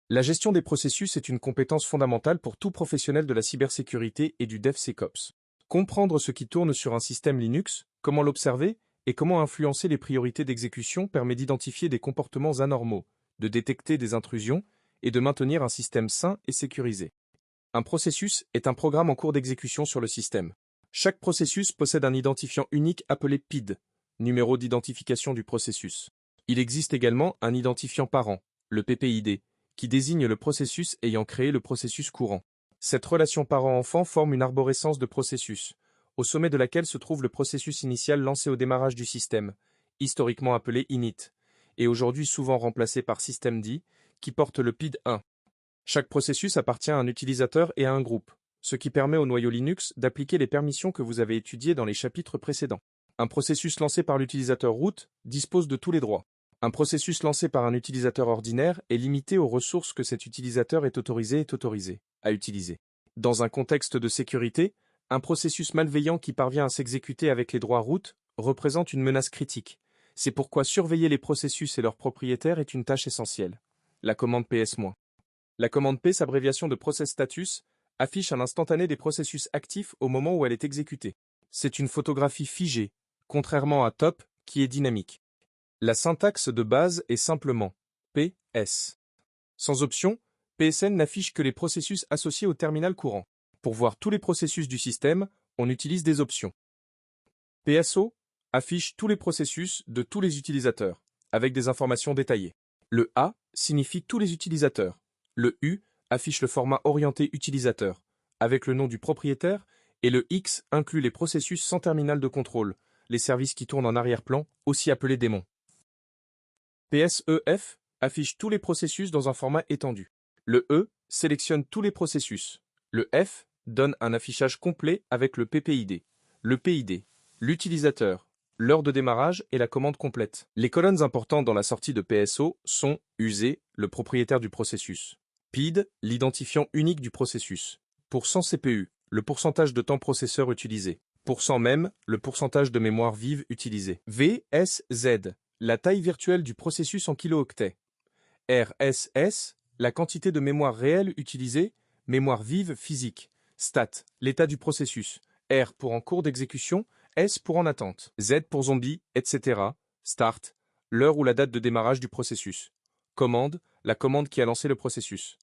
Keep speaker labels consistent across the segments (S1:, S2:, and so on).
S1: La gestion des processus est une compétence fondamentale pour tout professionnel de la cybersécurité et du DevSecOps. Comprendre ce qui tourne sur un système Linux, comment l'observer et comment influencer les priorités d'exécution permet d'identifier des comportements anormaux, de détecter des intrusions et de maintenir un système sain et sécurisé. Un processus est un programme en cours d'exécution sur le système. Chaque processus possède un identifiant unique appelé PID, numéro d'identification du processus. Il existe également un identifiant parent, le PPID, qui désigne le processus ayant créé le processus courant. Cette relation parent-enfant forme une arborescence de processus, au sommet de laquelle se trouve le processus initial lancé au démarrage du système, historiquement appelé init, et aujourd'hui souvent remplacé par systemd, qui porte le PID 1. Chaque processus appartient à un utilisateur et à un groupe, ce qui permet au noyau Linux d'appliquer les permissions que vous avez étudiées dans les chapitres précédents. Un processus lancé par l'utilisateur root dispose de tous les droits. Un processus lancé par un utilisateur ordinaire est limité aux ressources que cet utilisateur est autorisé à utiliser. Dans un contexte de sécurité, un processus malveillant qui parvient à s'exécuter avec les droits root représente une menace critique. C'est pourquoi surveiller les processus et leurs propriétaires est une tâche essentielle. La commande ps-. La commande P, abréviation de Process Status, affiche un instantané des processus actifs au moment où elle est exécutée. C'est une photographie figée, contrairement à top, qui est dynamique. La syntaxe de base est simplement PS. Sans option, PSN n'affiche que les processus associés au terminal courant. Pour voir tous les processus du système, on utilise des options. PSO affiche tous les processus de tous les utilisateurs, avec des informations détaillées. Le A signifie tous les utilisateurs. Le U affiche le format orienté utilisateur, avec le nom du propriétaire, et le X inclut les processus sans terminal de contrôle, les services qui tournent en arrière-plan, aussi appelés démons. PSEF affiche tous les processus dans un format étendu. Le E sélectionne tous les processus. Le F donne un affichage complet avec le PPID, le PID, l'utilisateur, l'heure de démarrage et la commande complète. Les colonnes importantes dans la sortie de PSO sont USE, le propriétaire du processus, PID, l'identifiant unique du processus, % CPU, le pourcentage de temps processeur utilisé, %mem, le pourcentage de mémoire vive utilisé, VSZ, la taille virtuelle du processus en kilooctets, RSS, la quantité de mémoire réelle utilisée, mémoire vive physique, stat, l'état du processus, R pour en cours d'exécution, S pour en attente, Z pour zombie, etc., start, l'heure ou la date de démarrage du processus, commande, la commande qui a lancé le processus.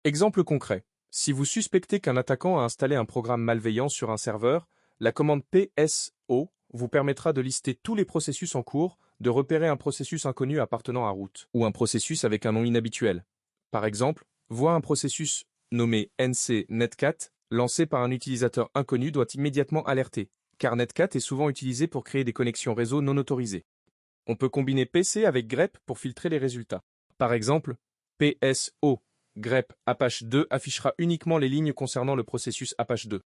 S1: Exemple concret, si vous suspectez qu'un attaquant a installé un programme malveillant sur un serveur, la commande PSO vous permettra de lister tous les processus en cours, de repérer un processus inconnu appartenant à root, ou un processus avec un nom inhabituel. Par exemple, voir un processus nommé NC-Netcat, lancé par un utilisateur inconnu, doit immédiatement alerter, car Netcat est souvent utilisé pour créer des connexions réseau non autorisées. On peut combiner PC avec grep pour filtrer les résultats. Par exemple, PSO grep Apache 2 affichera uniquement les lignes concernant le processus Apache 2.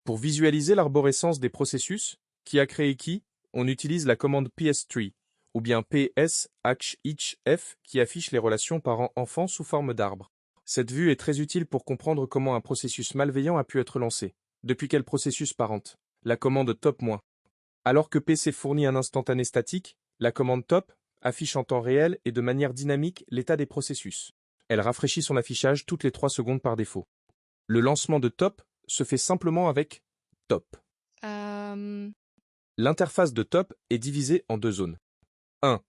S1: Pour visualiser l'arborescence des processus, qui a créé qui, on utilise la commande ps-tree, ou bien ps-h-each-f qui affiche les relations parent-enfant sous forme d'arbre. Cette vue est très utile pour comprendre comment un processus malveillant a pu être lancé. Depuis quel processus parente? La commande top-. Alors que PC fournit un instantané statique, la commande top affiche en temps réel et de manière dynamique l'état des processus. Elle rafraîchit son affichage toutes les 3 secondes par défaut. Le lancement de top se fait simplement avec top. L'interface de top est divisée en 2 zones. 1.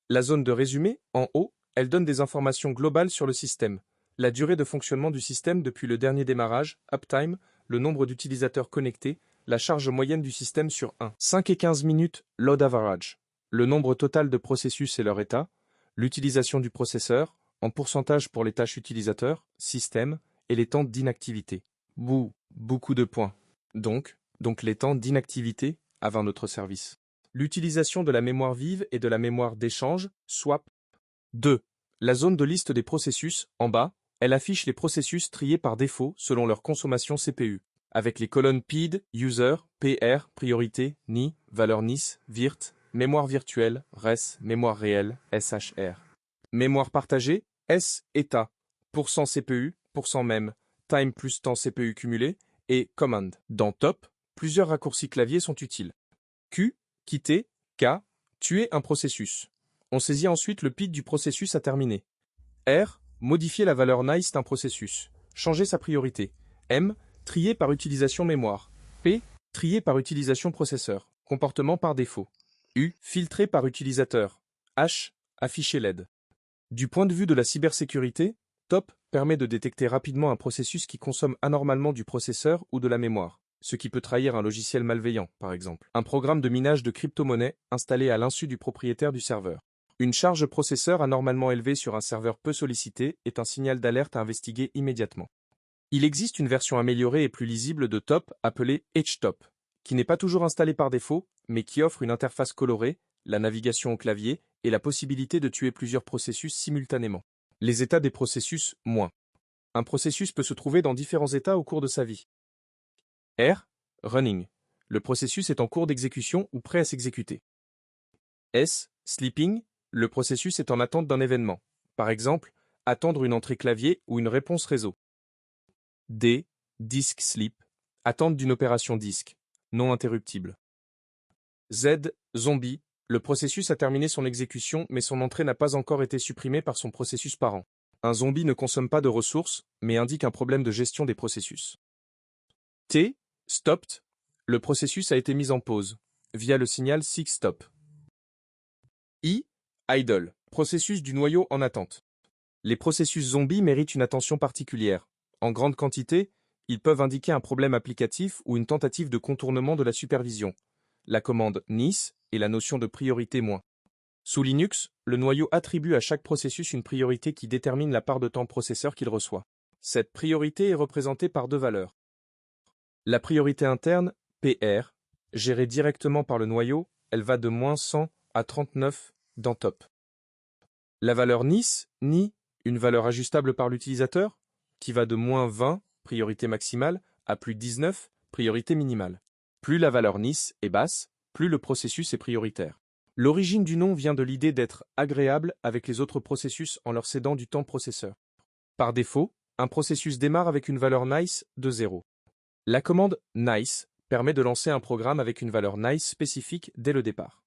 S1: La zone de résumé, en haut, elle donne des informations globales sur le système, la durée de fonctionnement du système depuis le dernier démarrage, uptime, le nombre d'utilisateurs connectés, la charge moyenne du système sur 1. 5 et 15 minutes, load average, le nombre total de processus et leur état, l'utilisation du processeur, en pourcentage pour les tâches utilisateurs, système, et les temps d'inactivité. Beaucoup de points. Donc les temps d'inactivité avant notre service. L'utilisation de la mémoire vive et de la mémoire d'échange, swap. 2. La zone de liste des processus, en bas, elle affiche les processus triés par défaut selon leur consommation CPU, avec les colonnes PID, User, PR, priorité, NI, valeur NIS, VIRT, mémoire virtuelle, RES, mémoire réelle, SHR. Mémoire partagée, S, état, % CPU, %mem, time plus temps CPU cumulé, et command. Dans top, plusieurs raccourcis clavier sont utiles. Q, quitter, K, tuer un processus. On saisit ensuite le PID du processus à terminer. R, Modifier la valeur nice d'un processus. Changer sa priorité. M. Trier par utilisation mémoire. P. Trier par utilisation processeur. Comportement par défaut. U. Filtrer par utilisateur. H. Afficher LED. Du point de vue de la cybersécurité, TOP permet de détecter rapidement un processus qui consomme anormalement du processeur ou de la mémoire, ce qui peut trahir un logiciel malveillant, par exemple. Un programme de minage de crypto-monnaie installé à l'insu du propriétaire du serveur. Une charge processeur anormalement élevée sur un serveur peu sollicité est un signal d'alerte à investiguer immédiatement. Il existe une version améliorée et plus lisible de TOP appelée HTOP, qui n'est pas toujours installée par défaut, mais qui offre une interface colorée, la navigation au clavier et la possibilité de tuer plusieurs processus simultanément. Les états des processus, moins. Un processus peut se trouver dans différents états au cours de sa vie. R. Running. Le processus est en cours d'exécution ou prêt à s'exécuter. S. Sleeping. Le processus est en attente d'un événement. Par exemple, attendre une entrée clavier ou une réponse réseau. D. Disk sleep. Attente d'une opération disque, non interruptible. Z. Zombie. Le processus a terminé son exécution, mais son entrée n'a pas encore été supprimée par son processus parent. Un zombie ne consomme pas de ressources, mais indique un problème de gestion des processus. T. Stopped. Le processus a été mis en pause, via le signal SIG stop. I. Idle. Processus du noyau en attente. Les processus zombies méritent une attention particulière. En grande quantité, ils peuvent indiquer un problème applicatif ou une tentative de contournement de la supervision. La commande NIS et la notion de priorité moins. Sous Linux, le noyau attribue à chaque processus une priorité qui détermine la part de temps processeur qu'il reçoit. Cette priorité est représentée par deux valeurs. La priorité interne, PR, gérée directement par le noyau, elle va de -100 à 39 dans TOP. La valeur NIS, NI, une valeur ajustable par l'utilisateur, qui va de -20, priorité maximale, à +19, priorité minimale. Plus la valeur NIS est basse, plus le processus est prioritaire. L'origine du nom vient de l'idée d'être agréable avec les autres processus en leur cédant du temps processeur. Par défaut, un processus démarre avec une valeur nice de 0. La commande nice permet de lancer un programme avec une valeur nice spécifique dès le départ.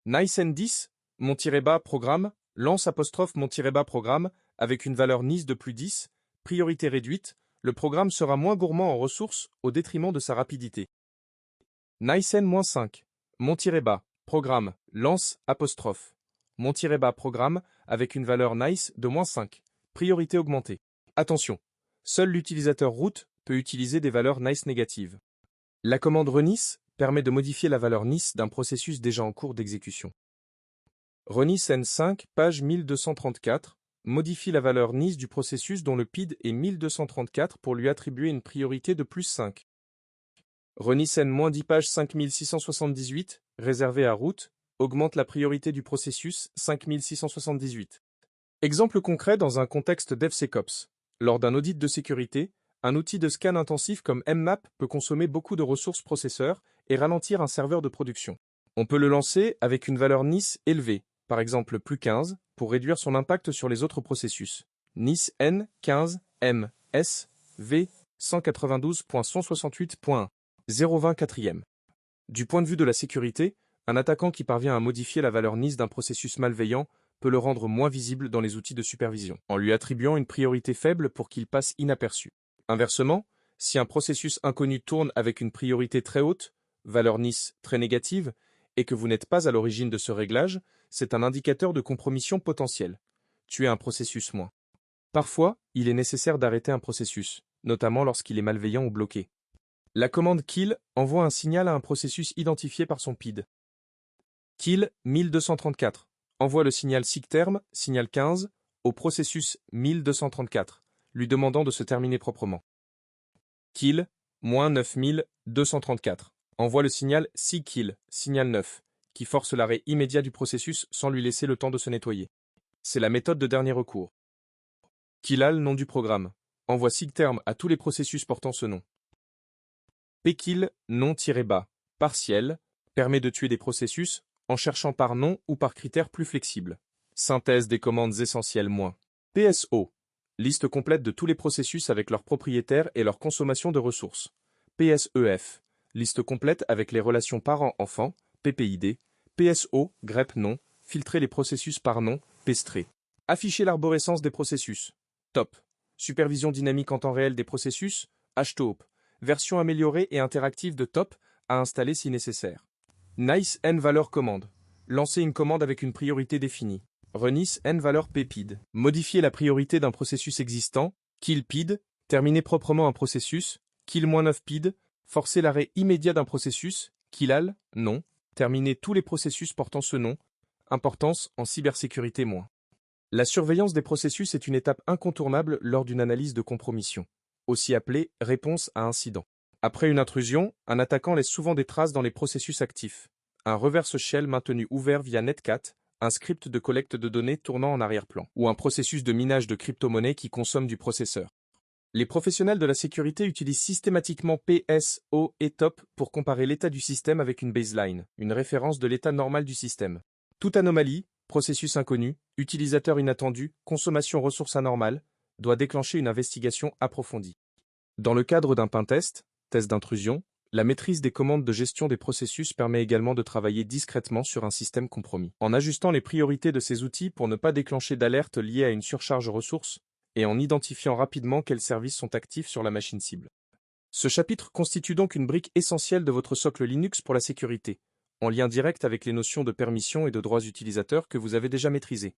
S1: Nice-N10, mon-bas programme, lance mon-bas programme avec une valeur nice de +10, priorité réduite, le programme sera moins gourmand en ressources au détriment de sa rapidité. Nice-N-5, mon-bas programme, lance mon-bas programme avec une valeur nice de -5, priorité augmentée. Attention, seul l'utilisateur root peut utiliser des valeurs nice négatives. La commande renice permet de modifier la valeur nice d'un processus déjà en cours d'exécution. Renice N5, page 1234, modifie la valeur nice du processus dont le PID est 1234 pour lui attribuer une priorité de +5. Renice N-10, page 5678, réservé à root, augmente la priorité du processus 5678. Exemple concret dans un contexte DevSecOps. Lors d'un audit de sécurité, un outil de scan intensif comme Mmap peut consommer beaucoup de ressources processeurs et ralentir un serveur de production. On peut le lancer avec une valeur NIS élevée, par exemple +15, pour réduire son impact sur les autres processus. NIS N 15 M S V 192.168.1 024e. Du point de vue de la sécurité, un attaquant qui parvient à modifier la valeur NIS d'un processus malveillant peut le rendre moins visible dans les outils de supervision, en lui attribuant une priorité faible pour qu'il passe inaperçu. Inversement, si un processus inconnu tourne avec une priorité très haute, valeur NIS très négative, et que vous n'êtes pas à l'origine de ce réglage, c'est un indicateur de compromission potentielle. Tuer un processus moins. Parfois, il est nécessaire d'arrêter un processus, notamment lorsqu'il est malveillant ou bloqué. La commande kill envoie un signal à un processus identifié par son PID. Kill 1234 envoie le signal SIGTERM, signal 15, au processus 1234, lui demandant de se terminer proprement. Kill -9234 envoie le signal SIGKILL, signal 9, qui force l'arrêt immédiat du processus sans lui laisser le temps de se nettoyer. C'est la méthode de dernier recours. Killal, nom du programme, envoie SIGTERM à tous les processus portant ce nom. Pkill, nom-bas, partiel, permet de tuer des processus en cherchant par nom ou par critères plus flexibles. Synthèse des commandes essentielles moins. PSO, liste complète de tous les processus avec leurs propriétaires et leur consommation de ressources. PSEF, liste complète avec les relations parents-enfants, PPID. PSO, grep nom, filtrer les processus par nom, pestrer. Afficher l'arborescence des processus. Top. Supervision dynamique en temps réel des processus. HTOP. Version améliorée et interactive de Top à installer si nécessaire. Nice N valeur commande. Lancer une commande avec une priorité définie. Renice N valeur PPID. Modifier la priorité d'un processus existant. Kill PID. Terminer proprement un processus. Kill-9 PID. Forcer l'arrêt immédiat d'un processus. Kill all. Non. Terminer tous les processus portant ce nom. Importance en cybersécurité -. La surveillance des processus est une étape incontournable lors d'une analyse de compromission, aussi appelée réponse à incident. Après une intrusion, un attaquant laisse souvent des traces dans les processus actifs. Un reverse shell maintenu ouvert via Netcat, un script de collecte de données tournant en arrière-plan, ou un processus de minage de crypto-monnaie qui consomme du processeur. Les professionnels de la sécurité utilisent systématiquement PSO et TOP pour comparer l'état du système avec une baseline, une référence de l'état normal du système. Toute anomalie, processus inconnu, utilisateur inattendu, consommation ressources anormales, doit déclencher une investigation approfondie. Dans le cadre d'un pentest, test d'intrusion, la maîtrise des commandes de gestion des processus permet également de travailler discrètement sur un système compromis, en ajustant les priorités de ces outils pour ne pas déclencher d'alerte liée à une surcharge ressources et en identifiant rapidement quels services sont actifs sur la machine cible. Ce chapitre constitue donc une brique essentielle de votre socle Linux pour la sécurité, en lien direct avec les notions de permission et de droits utilisateurs que vous avez déjà maîtrisées.